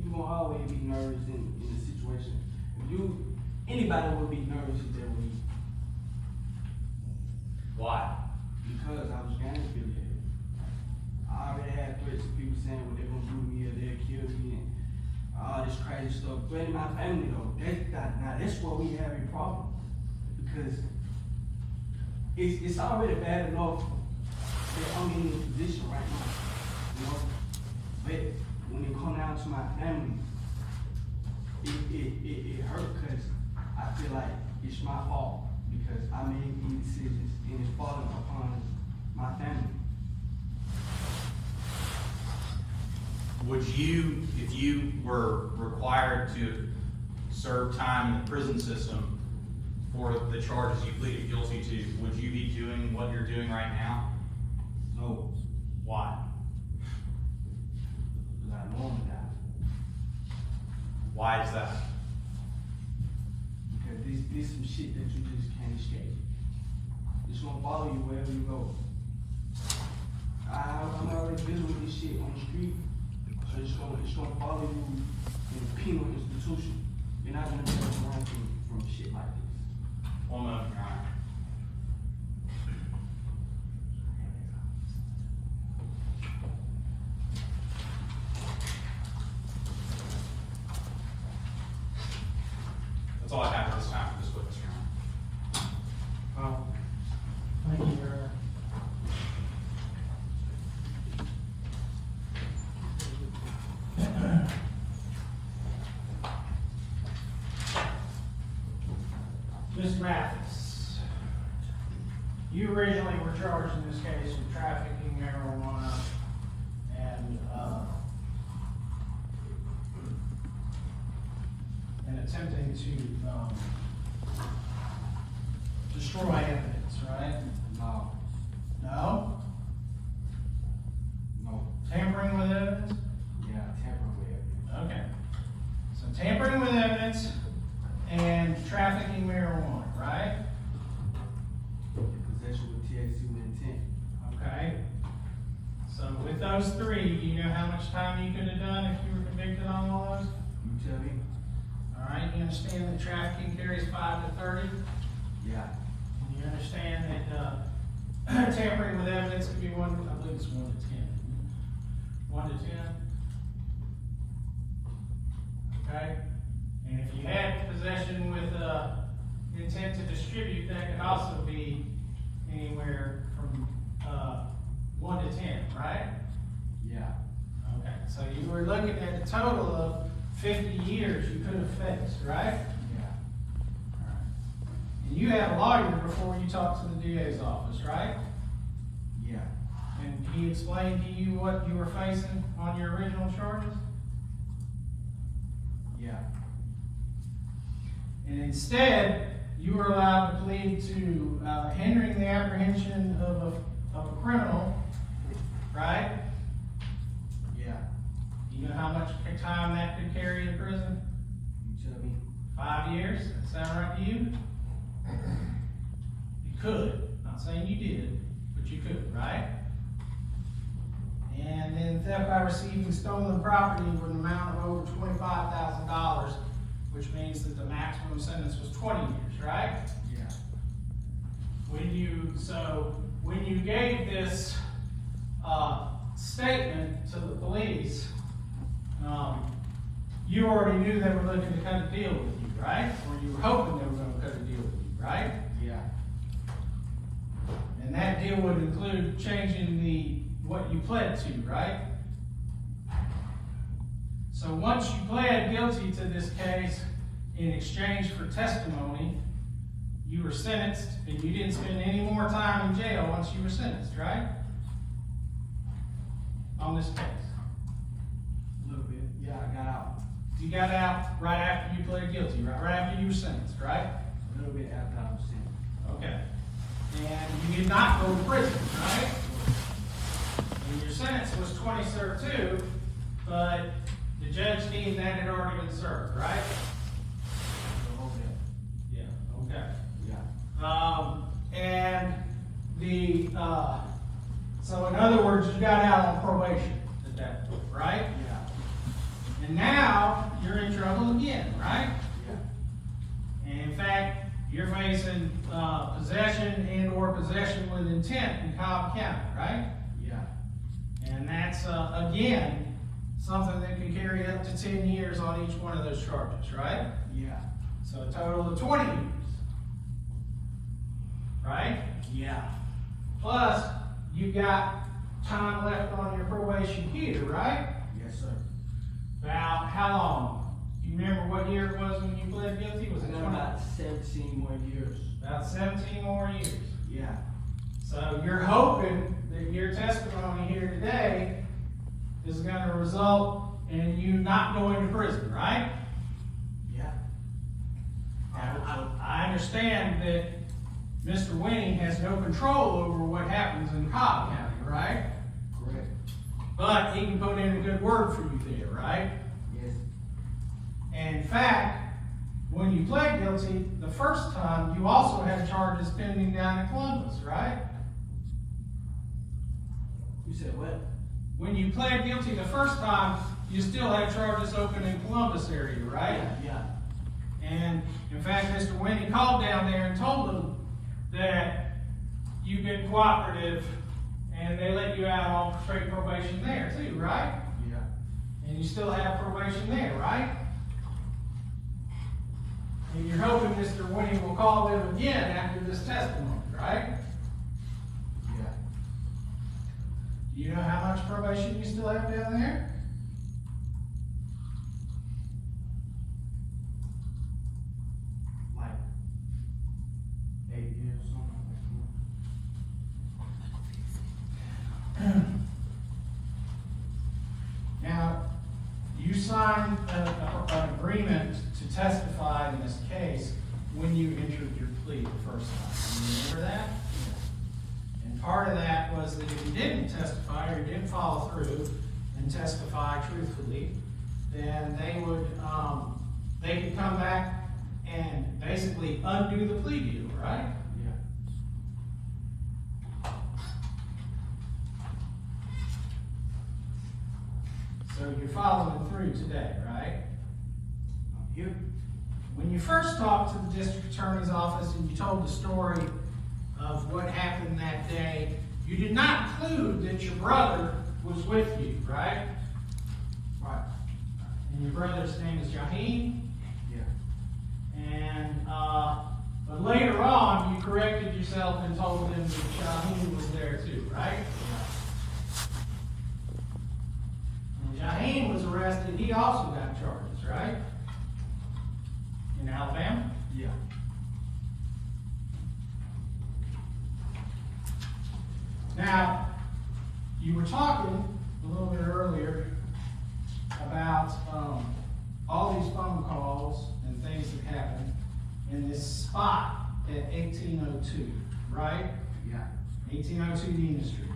You gonna always be nervous in a situation. Anybody would be nervous if they were me. Why? Because I was gang affiliated. I already had threats of people saying what they're gonna do to me or they'll kill me and all this crazy stuff. Threatening my family though, that's where we have a problem. Because it's already bad enough that I'm in this position right now, you know? But when it comes down to my family, it hurt because I feel like it's my fault because I made these decisions and it's falling upon my family. Would you, if you were required to serve time in the prison system for the charges you pleaded guilty to, would you be doing what you're doing right now? No, Why? because I know I'm gonna die. Why is that? Because this some shit that you just can't escape. It's gonna follow you wherever you go. I'm already dealing with this shit on the street. So it's gonna follow you in a penal institution. You're not gonna be able to run from shit like this. 1 moment, Your Honor. That's all I have for this time for this witness, Your Honor. Thank you, Your Honor. Ms. Mathis, you originally were charged in this case with trafficking marijuana and attempting to destroy evidence, right? No, No? no, Tampering with evidence? yeah, tampering with everything. Okay. So tampering with evidence and trafficking marijuana, right? Possession with THC with intent. Okay. So with those three, do you know how much time you could have done if you were convicted on all those? You tell me? All right, you understand that trafficking carries 5 to 30? Yeah. And you understand that tampering with evidence could be I believe it's 1 to 10. 1 to 10? Okay? And if you had possession with intent to distribute, that could also be anywhere from 1 to 10, right? Yeah. Okay, so you were looking at a total of 50 years you could have faced, right? Yeah. Alright. And you had a lawyer before you talked to the DA's office, right? Yeah. And he explained to you what you were facing on your original charges? Yeah. And instead, you were allowed to plead to hindering the apprehension of a criminal, right? Yeah. Do you know how much time that could carry to prison? You tell me? 5 years? That sound right to you? You could. Not saying you did, but you could, right? And then theft by receiving stolen property with an amount of over $25,000, which means that the maximum sentence was 20 years, right? Yeah. When you gave this statement to the police, you already knew they were looking to cut a deal with you, right? Or you were hoping they were going to cut a deal with you, right? Yeah. And that deal would include changing what you pled to, right? So once you pled guilty to this case in exchange for testimony, you were sentenced and you didn't spend any more time in jail once you were sentenced, right? On this case. A little bit. Yeah, I got out. You got out right after you pled guilty, right? Right after you were sentenced, right? A little bit after I was sentenced. Okay. And you did not go to prison, right? And your sentence was 20-2, but the judge deemed that had already been served, right? A little bit. Yeah, okay. Yeah. And so in other words, you got out on probation at that point, right? Yeah. And now you're in trouble again, right? Yeah. And in fact, you're facing possession and or possession with intent in Cobb County, right? Yeah. And that's, again, something that can carry up to 10 years on each one of those charges, right? Yeah. So a total of 20 years. Right? Yeah. Plus, you got time left on your probation here, right? Yes, sir. About how long? Do you remember what year it was when you pled guilty? Was I it got 20? about 17 more years. About 17 more years. Yeah. So you're hoping that your testimony here today is going to result in you not going to prison, right? Yeah. I understand that Mr. Winning has no control over what happens in Cobb County, right? Correct. But he can put in a good word for you there, right? Yes. And in fact, when you pled guilty the first time, you also had charges pending down in Columbus, right? You said what? When you pled guilty the first time, you still had charges open in Columbus area, right? Yeah. And in fact, Mr. Winning called down there and told them that you've been cooperative and they let you out on straight probation there too, right? Yeah. And you still have probation there, right? And you're hoping Mr. Winning will call them again after this testimony, right? Yeah. Do you know how much probation you still have down there? Like 8 years, something like that. Now, you signed an agreement to testify in this case when you entered your plea the first time. You remember that? And part of that was that if you didn't testify or you didn't follow through and testify truthfully, then they could come back and basically undo the plea deal, right? Yeah. So you're following through today, right? Here. When you first talked to the district attorney's office and you told the story of what happened that day, you did not include that your brother was with you, right? Right. And your brother's name is Jaheem? Yeah. And, but later on, you corrected yourself and told them that Jaheem was there too, right? When Jaheem was arrested, he also got charges, right? In Alabama? Yeah. Now, you were talking a little bit earlier about all these phone calls and things that happened in this spot at 1802, right? Yeah. 1802 Union Street.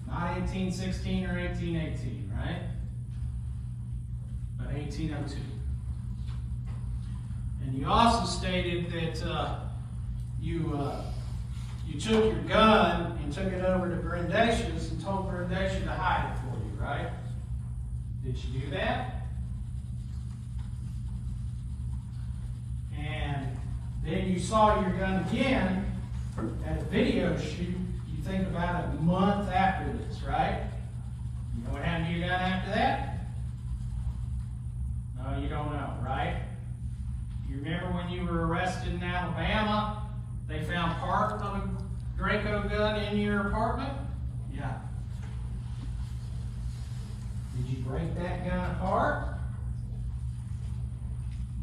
Not 1816 or 1818, right? But 1802. And you also stated that you took your gun and took it over to Brendatius and told Brendatius to hide it for you, right? Did you do that? And then you saw your gun again at a video shoot, you think about a month after this, right? You know what happened to your gun after that? No, you don't know, right? You remember when you were arrested in Alabama, they found part of a Draco gun in your apartment? Yeah. Did you break that gun apart?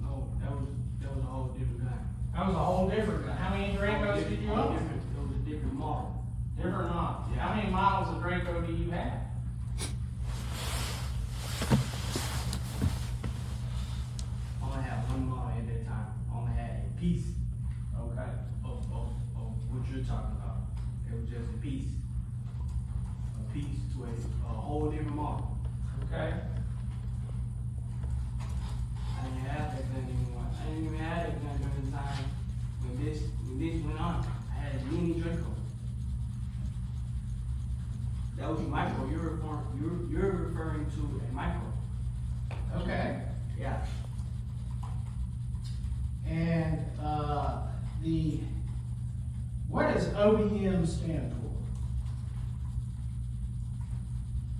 No, that was a whole different guy. That was a whole different gun. How many Dracos did you own? It was a different model. Different models. Yeah. How many models of Draco do you have? I only had one model at that time. I only had a piece Okay. of what you're talking about. It was just a piece to a whole different model. Okay. I didn't have that gun anymore. I didn't even have that gun during the time when this went on. I had a mini Draco. That was a micro. You're referring to a micro. Okay. Yeah. And what does OBM stand for?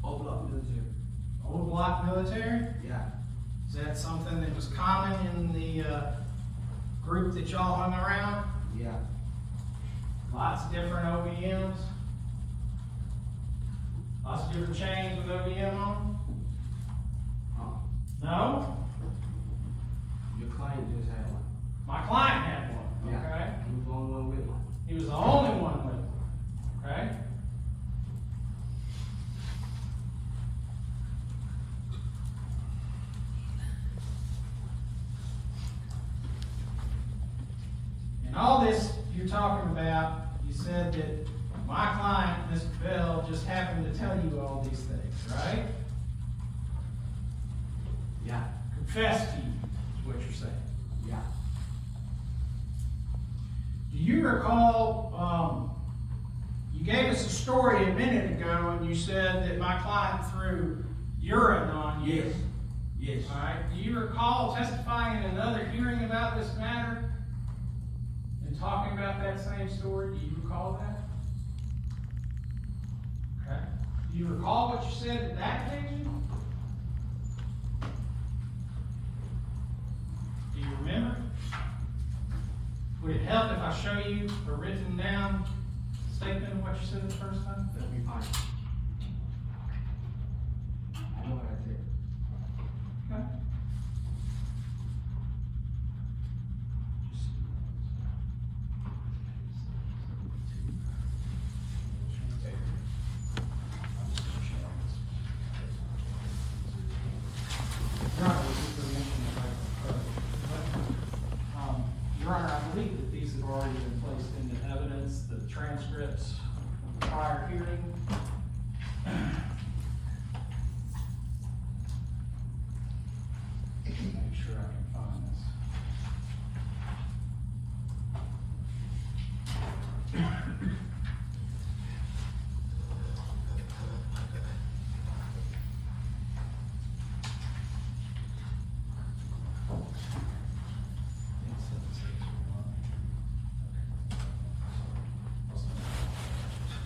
Old block military. Old Block Military? Yeah. Is that something that was common in the group that y'all hung around? Yeah. Lots of different OBMs? Lots of different chains with OBM on? No? Your client just had one. My client had one, Yeah. okay? He was the only one with one. He was the only one with it, okay? And all this you're talking about, you said that my client, Mr. Bell, just happened to tell you all these things, right? Yeah. Confessed to you, is what you're saying. Yeah. Do you recall, you gave us a story a minute ago and you said that my client threw urine on you. Yes. Yes. All right. Do you recall testifying in another hearing about this matter and talking about that same story? Do you recall that? Okay. Do you recall what you said at that occasion? Do you remember? Would it help if I show you a written down statement of what you said the first time? Let me find it. I know what I said. Okay. Your Honor, I believe that these have already been placed into evidence, the transcripts of the prior hearing. Make sure I can find this.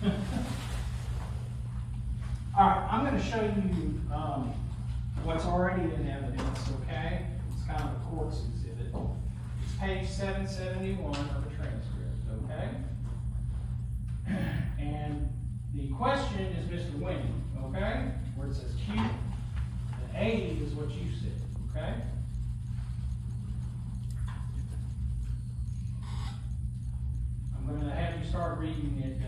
All right, I'm gonna show you, what's already in evidence, okay? It's kind of a court's exhibit. It's page 771 of the transcript, okay? And the question is Mr. Winnie, okay? Where it says Q, the A is what you said, okay? I'm gonna have you start reading at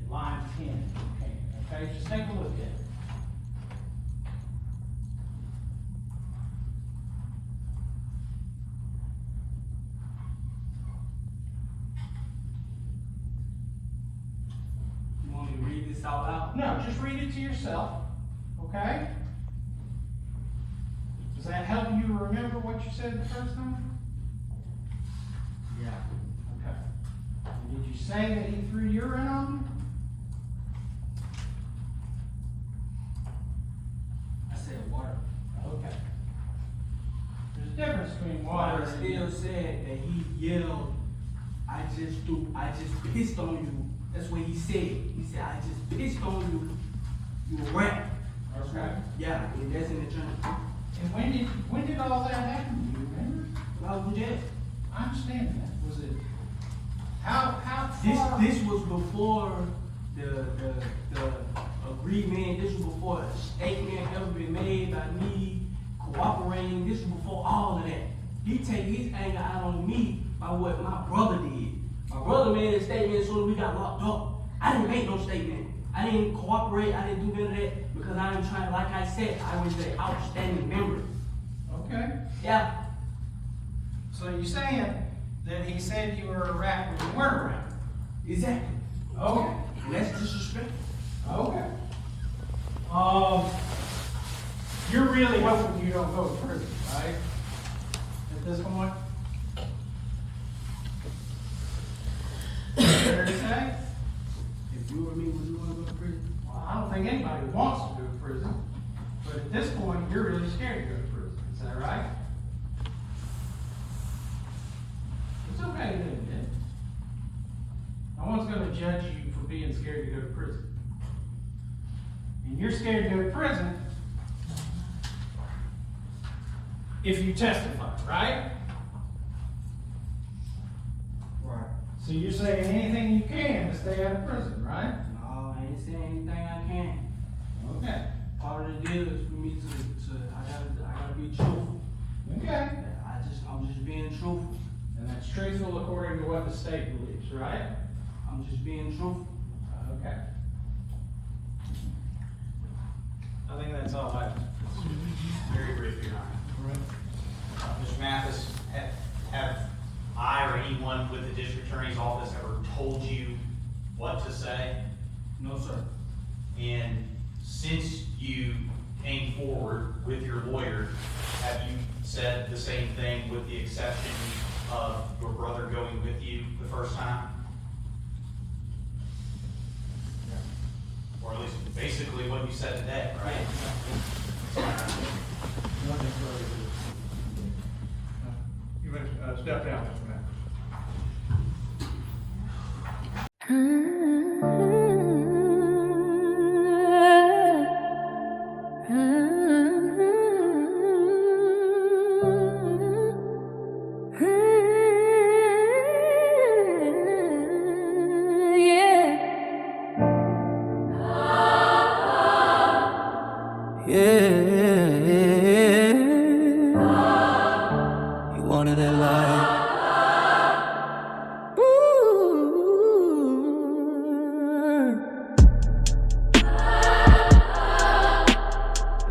line 10, if you can, okay? Just take a look at it. You want me to read this out loud? No, just read it to yourself, okay? Does that help you to remember what you said the first time? Yeah. Okay. And did you say that he threw urine on you? I said water. Okay. There's a difference between But water it and... still said that he yelled, I just pissed on you. That's what he said. He said, I just pissed on you. You a rat. Okay. Yeah, and that's in the journal. And when did all that happen? Do you remember? I was in jail. I understand that. Was it... How far... This was before the agreement. This was before a statement ever been made by me cooperating. This was before all of that. He take his anger out on me by what my brother did. My brother made a statement as soon as we got locked up. I didn't make no statement. I didn't cooperate. I didn't do none of that because I didn't try. Like I said, I was an outstanding member. Okay. Yeah. So you're saying that he said you were a rat when you weren't a rat? Exactly. Okay. And that's disrespectful. Okay. You're really hoping you don't go to prison, right? At this point? Fair to say? If you or me, would you want to go to prison? Well, I don't think anybody wants to go to prison. But at this point, you're really scared to go to prison. Is that right? It's okay to admit it. No one's going to judge you for being scared to go to prison. And you're scared to go to prison if you testify, right? Right. So you're saying anything you can to stay out of prison, right? No, I ain't saying anything I can. Okay. Part of the deal is for me to I gotta be truthful. Okay. I'm just being truthful. And that's truthful according to what the state believes, right? I'm just being truthful. Okay. I think that's all I have. Very brief, Your Honor. Mr. Mathis, have I or anyone with the district attorney's office ever told you what to say? No, sir. And since you came forward with your lawyer, have you said the same thing with the exception of your brother going with you the first time? Or at least basically what you said today, right? Nothing further. You may step down, Mr. Mathis. You wanted that life.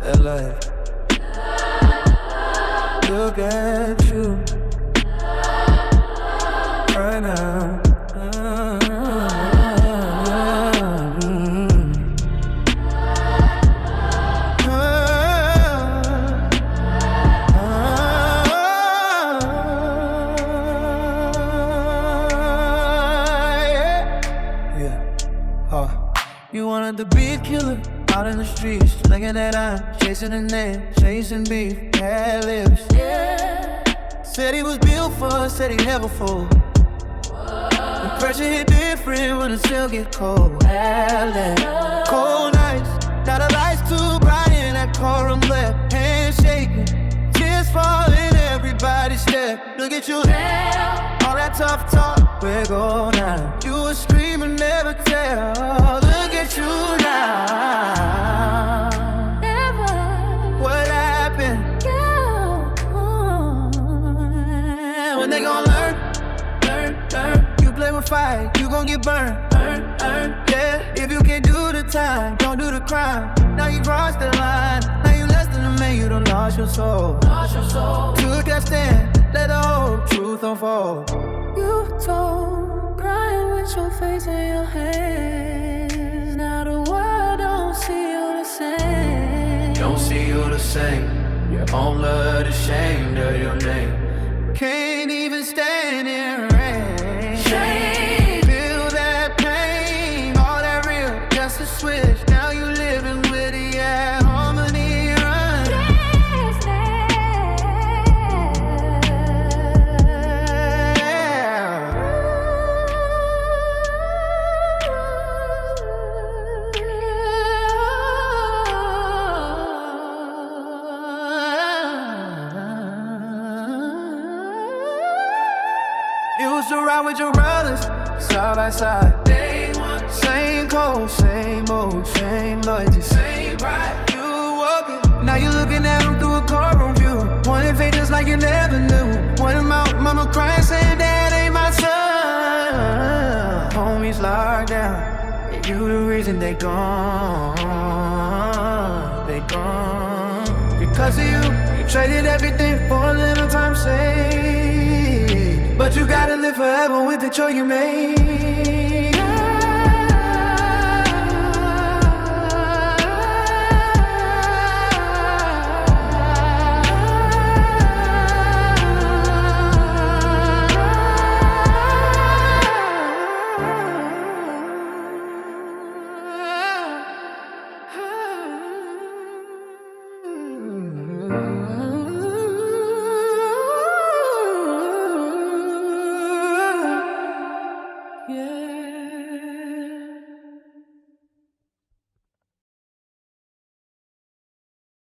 That life. Look at you right now. You wanted to be a killer out in the streets, slinging that iron, chasing the name, chasing beef, had lips. Yeah. Said he was built for us, said he never fold. The pressure hit different when it still get cold. Helen, cold nights, now the lights too bright in that courtroom left. Hands shaking, tears falling, everybody step. Look at you now, all that tough talk, where go now? You were screaming, never tell. Look at you now. What happened? When they gon' learn? You play with fire, you gon' get burned. Yeah, if you can't do the time, don't do the crime. Now you crossed the line, now you less than a man, you done lost your soul. Took that stand, let the whole truth unfold. You told, crying with your face in your hands. Now the world don't see you the same. Don't see you the same. Your own blood ashamed of your name. Can't even stand in rain. Shame. Feel that pain, all that real, just a switch. Now you living with it, yeah, harmony run. You used to ride with your brothers, side by side. Same code, same loyalty, same pride. You walking, now you looking at them through a courtroom view. Pointing fingers like you never knew. Point them out, mama crying, saying that ain't my son. Homies locked down, and you the reason they gone. Because of you traded everything for a little time saved. But you gotta live forever with the choice you made.